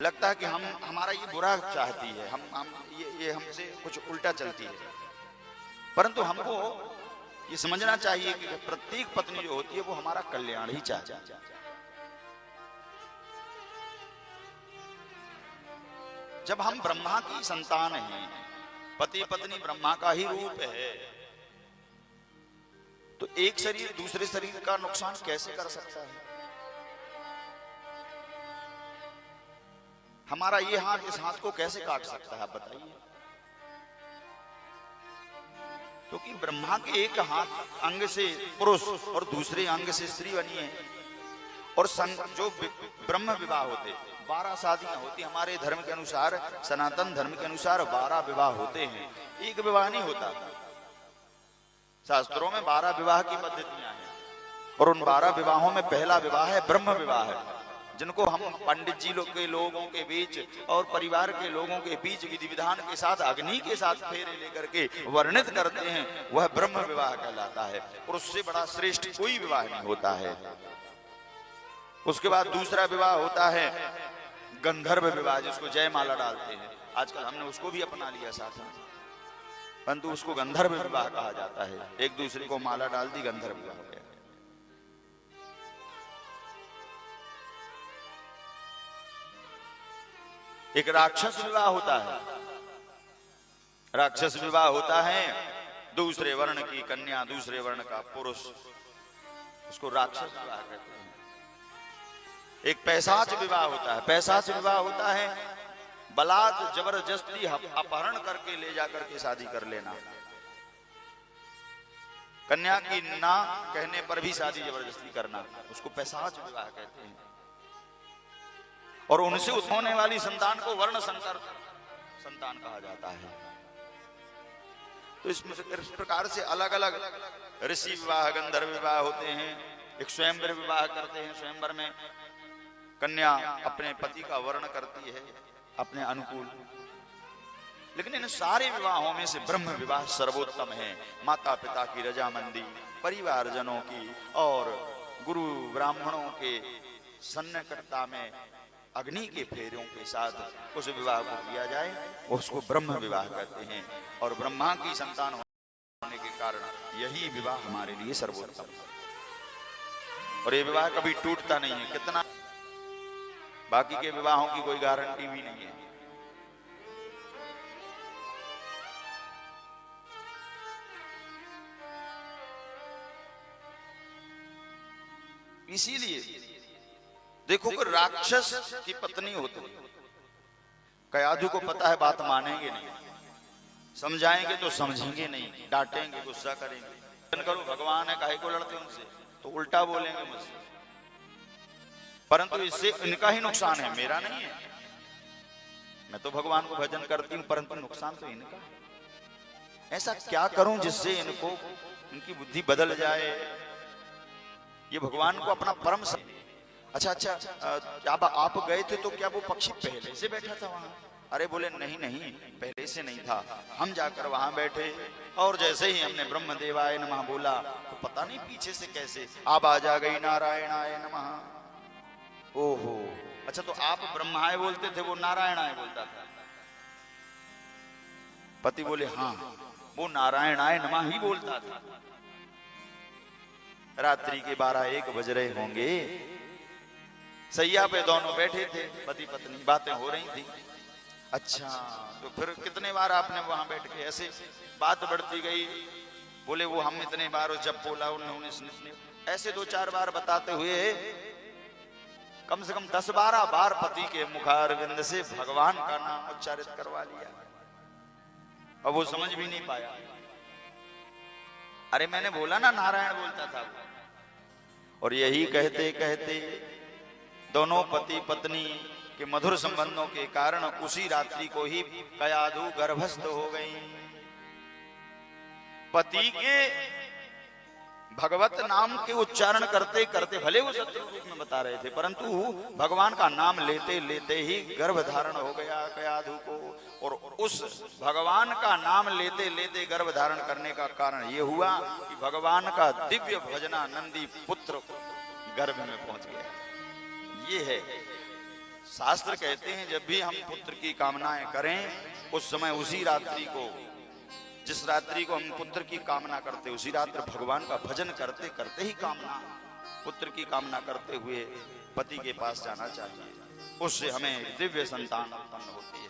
लगता है कि हम हमारा ये बुरा चाहती है, हम ये हमसे कुछ उल्टा चलती है। परंतु हमको ये समझना चाहिए कि प्रत्येक पत्नी जो होती है वो हमारा कल्याण ही चाहती है। जब हम ब्रह्मा की संतान हैं, पति पत्नी ब्रह्मा का ही रूप है, तो एक शरीर दूसरे शरीर का नुकसान कैसे कर सकता है? हमारा ये हाथ इस हाथ को कैसे काट सकता है, आप बताइए। क्योंकि ब्रह्मा के एक हाथ अंग से पुरुष और दूसरे अंग से स्त्री बनी है। और जो ब्रह्म विवाह होते 12 शादियां होती, हमारे धर्म के अनुसार, सनातन धर्म के अनुसार 12 विवाह होते हैं, एक विवाह नहीं होता। शास्त्रों में 12 विवाह की पद्धतियां हैं और उन 12 विवाहों में पहला विवाह है ब्रह्म विवाह है, जिनको हम पंडित जी लोग के लोगों के बीच और परिवार के लोगों के बीच विधि विधान के साथ अग्नि के साथ फेरे लेकर के वर्णित करते हैं, वह ब्रह्म विवाह कहलाता है। और उससे बड़ा श्रेष्ठ कोई विवाह नहीं होता है। उसके बाद दूसरा विवाह होता है गंधर्व विवाह, जिसको जयमाला डालते हैं। आजकल हमने उसको भी अपना लिया साथ में, परंतु उसको गंधर्व विवाह कहा जाता है। एक दूसरे को माला डाल दी, गंधर्व विवाह हो गया। एक राक्षस विवाह होता है। राक्षस विवाह होता है दूसरे वर्ण की कन्या दूसरे वर्ण का पुरुष, उसको राक्षस विवाह कहते हैं। एक पैशाच विवाह होता है। पैशाच विवाह होता है बलात् जबरदस्ती अपहरण करके ले जाकर के शादी कर लेना। कन्या की ना कहने पर भी शादी जबरदस्ती करना, उसको पैशाच विवाह कहते हैं। और उनसे होने वाली संतान को वर्ण संकर संतान कहा जाता है। तो इस प्रकार से अलग अलग ऋषि विवाह, गंधर्व विवाह होते हैं। एक स्वयंवर विवाह करते हैं। स्वयंवर में कन्या अपने पति का वर्ण करती है अपने अनुकूल। लेकिन इन सारे विवाहों में से ब्रह्म विवाह सर्वोत्तम है। माता पिता की रजामंदी, परिवारजनों की और गुरु ब्राह्मणों के सन्निकटता में अग्नि के फेरों के साथ उस विवाह को किया जाए, उसको ब्रह्म विवाह कहते हैं। और ब्रह्मा की संतान होने के कारण यही विवाह हमारे लिए सर्वोत्तम है। और ये विवाह कभी टूटता नहीं है। कितना बाकी के विवाहों की कोई गारंटी भी नहीं है। इसीलिए देखो कि राक्षस की पत्नी होती, कयाधु को पता है बात मानेंगे नहीं, समझाएंगे तो समझेंगे नहीं, डांटेंगे गुस्सा करेंगे, करो भगवान है काहे को लड़ते उनसे, तो उल्टा बोलेंगे मुझसे। परंतु इससे इनका ही नुकसान है, मेरा नहीं है। मैं तो भगवान को भजन करती हूं, परंतु नुकसान तो इनका है। ऐसा क्या करूं जिससे इनको इनकी बुद्धि बदल जाए, ये भगवान को अपना परम अच्छा जब आप गए थे तो क्या वो पक्षी पहले से बैठा था वहां? अरे बोले नहीं नहीं, पहले से नहीं था, हम जाकर वहां बैठे और जैसे ही हमने ब्रह्म देवाय नमः बोला तो पता नहीं पीछे से कैसे आवाज आ गई नारायणाय नमः। ओहो, अच्छा तो आप ब्रह्माय बोलते थे, वो नारायणाय बोलता था। पति बोले हाँ, वो नारायणाय नमः ही बोलता था। रात्रि के 12-1 बज रहे होंगे, सैया पे दोनों बैठे थे, पति पत्नी, बातें हो रही थी। अच्छा तो फिर कितने बार आपने वहां बैठ के, ऐसे बात बढ़ती गई। बोले वो हम इतने बार जब बोला उन्होंने ऐसे 2-4 बार बताते हुए कम से कम 10-12 बार पति के मुखारविंद से भगवान का नाम उच्चारित करवा लिया। अब वो समझ भी नहीं पाया। अरे मैंने बोला ना नारायण बोलता था। और यही कहते कहते दोनों पति पत्नी के मधुर संबंधों के कारण उसी रात्रि को ही कयाधु गर्भस्थ हो गई। पति के भगवत नाम के उच्चारण करते करते, भले वो सत्य रूप में बता रहे थे, परंतु भगवान का नाम लेते लेते ही गर्भ धारण हो गया कयाधु को। और उस भगवान का नाम लेते लेते गर्भ धारण करने का कारण ये हुआ कि भगवान का दिव्य भजना नंदी पुत्र गर्भ में पहुंच गया। ये है शास्त्र कहते हैं जब भी हम पुत्र की कामनाएं करें उस समय उसी रात्रि को, जिस रात्रि को हम पुत्र की कामना करते उसी रात्रि भगवान का भजन करते करते ही कामना, पुत्र की कामना करते हुए पति के पास जाना चाहिए। उससे हमें दिव्य संतान उत्पन्न होती है।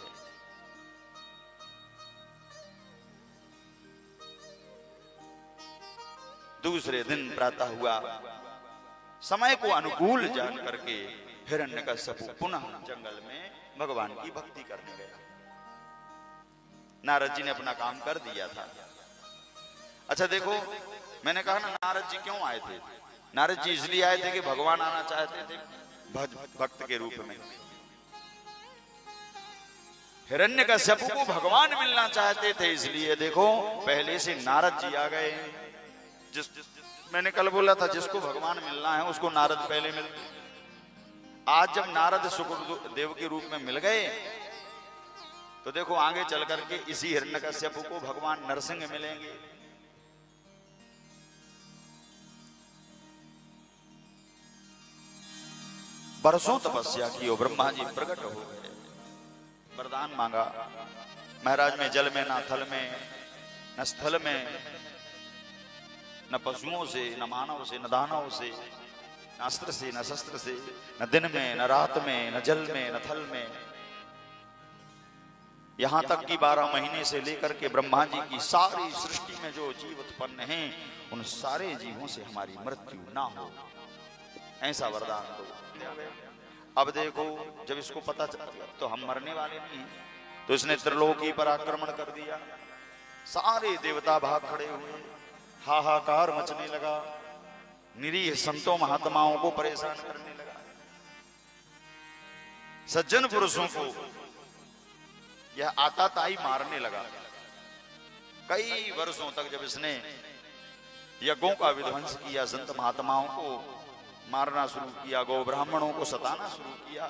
दूसरे दिन प्रातः हुआ, समय को अनुकूल जान करके हिरण्यकश्यप पुनः जंगल में भगवान की भक्ति करने गया। नारद जी ने अपना काम कर दिया था। अच्छा देखो, मैंने कहा ना नारद जी क्यों आए थे? नारद जी इसलिए आए थे कि भगवान आना चाहते थे भक्त के रूप में। हिरण्यकश्यप को भगवान मिलना चाहते थे, इसलिए देखो पहले से नारद जी आ गए। मैंने कल बोला था जिसको भगवान मिलना है उसको नारद पहले मिलते। आज जब नारद शुक्रदेव के रूप में मिल गए तो देखो आगे चल करके इसी हिरण्यकश्यप को भगवान नरसिंह मिलेंगे। बरसों तपस्या की और ब्रह्मा जी प्रकट हो गए, वरदान मांगा। महाराज में जल में, ना थल में, न स्थल में, न पशुओं से, न मानव से, न दानव से, न अस्त्र से, न शस्त्र से, न दिन में, न रात में, न जल में, न थल में, यहां तक कि 12 महीने से लेकर के ब्रह्मा जी की सारी सृष्टि में जो जीव उत्पन्न हैं उन सारे जीवों से हमारी मृत्यु ना हो, ऐसा वरदान दो। अब देखो जब इसको पता चला तो हम मरने वाले नहीं, तो इसने त्रिलोकी पर आक्रमण कर दिया। सारे देवता भाग खड़े हुए, हाहाकार मचने लगा, निरीह संतों महात्माओं को परेशान करने लगा। सज्जन पुरुषों को यह आताताई मारने लगा। कई वर्षों तक जब इसने यज्ञों का विध्वंस किया, संत महात्माओं को मारना शुरू किया, गौ ब्राह्मणों को सताना शुरू किया,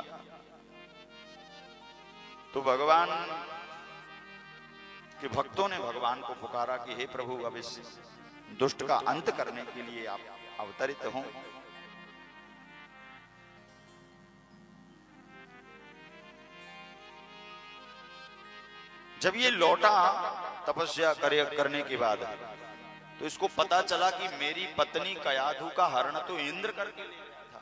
तो भगवान के भक्तों ने भगवान को पुकारा कि हे प्रभु, अब इस दुष्ट का अंत करने के लिए आप अवतरित हों। जब ये लौटा तपस्या करने के बाद तो इसको पता चला कि मेरी पत्नी कयाधु का हरण तो इंद्र करके ले गया था।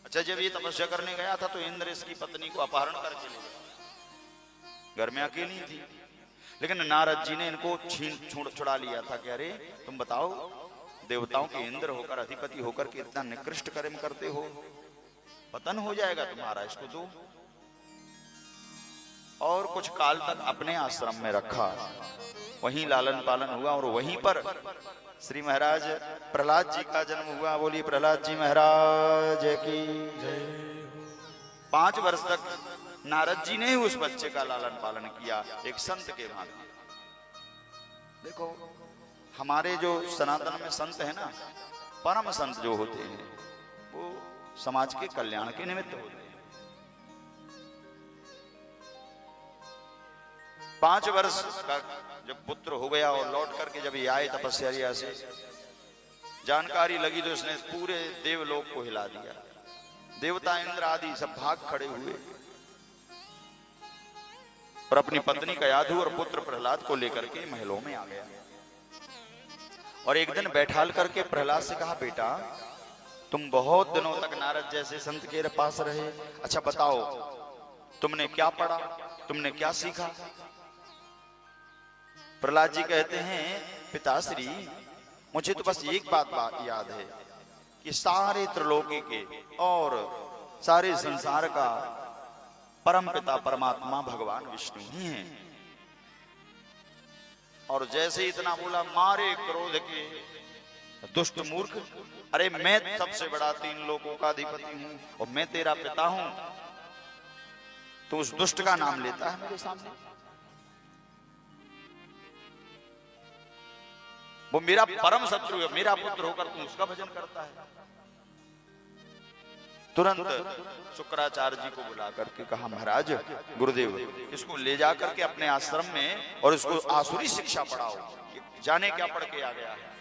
अच्छा, जब ये तपस्या करने गया था तो इंद्र इसकी पत्नी को अपहरण करके ले गया। घर में अकेली थी, लेकिन नारद जी ने इनको छुड़ा लिया था कि अरे तुम बताओ, देवताओं के इंद्र होकर, अधिपति होकर के इतना निकृष्ट कर्म करते हो, पतन हो जाएगा तुम्हारा, इसको दो। और कुछ काल तक अपने आश्रम में रखा, वहीं लालन पालन हुआ और वहीं पर श्री महाराज प्रहलाद जी का जन्म हुआ। बोलिए प्रहलाद जी महाराज की जय। 5 वर्ष तक नारद जी ने ही उस बच्चे का लालन पालन किया, एक संत के भांति। देखो हमारे जो सनातन में संत है ना, परम संत जो होते हैं वो समाज के कल्याण के निमित्त होते हैं। 5 वर्ष का जब पुत्र हो गया और लौट करके जब ये आए तपस्या से, जानकारी लगी तो इसने पूरे देवलोक को हिला दिया। देवता इंद्र आदि सब भाग खड़े हुए और अपनी पत्नी कयाधु और पुत्र प्रहलाद को लेकर के महलों में आ गया। और एक दिन बैठाल करके प्रहलाद से कहा, बेटा तुम बहुत दिनों तक नारद जैसे संत के पास रहे, अच्छा बताओ तुमने क्या पढ़ा, तुमने क्या सीखा? प्रहलाद जी कहते हैं, पिताश्री मुझे तो बस एक बात याद है कि सारे त्रिलोकी के और सारे संसार का परम पिता परमात्मा भगवान विष्णु ही हैं। और जैसे इतना बोला, मारे क्रोध के दुष्ट मूर्ख, अरे मैं सबसे बड़ा 3 लोकों का अधिपति हूं और मैं तेरा पिता हूं, तो उस दुष्ट का नाम लेता है मेरे सामने? वो मेरा परम शत्रु है, मेरा पुत्र होकर तुम उसका भजन करता है। तुरंत शुक्राचार्य जी को बुला करके कहा, महाराज गुरुदेव इसको ले जा करके अपने आश्रम में और इसको आसुरी शिक्षा पढ़ाओ, जाने क्या पढ़ के आ गया है।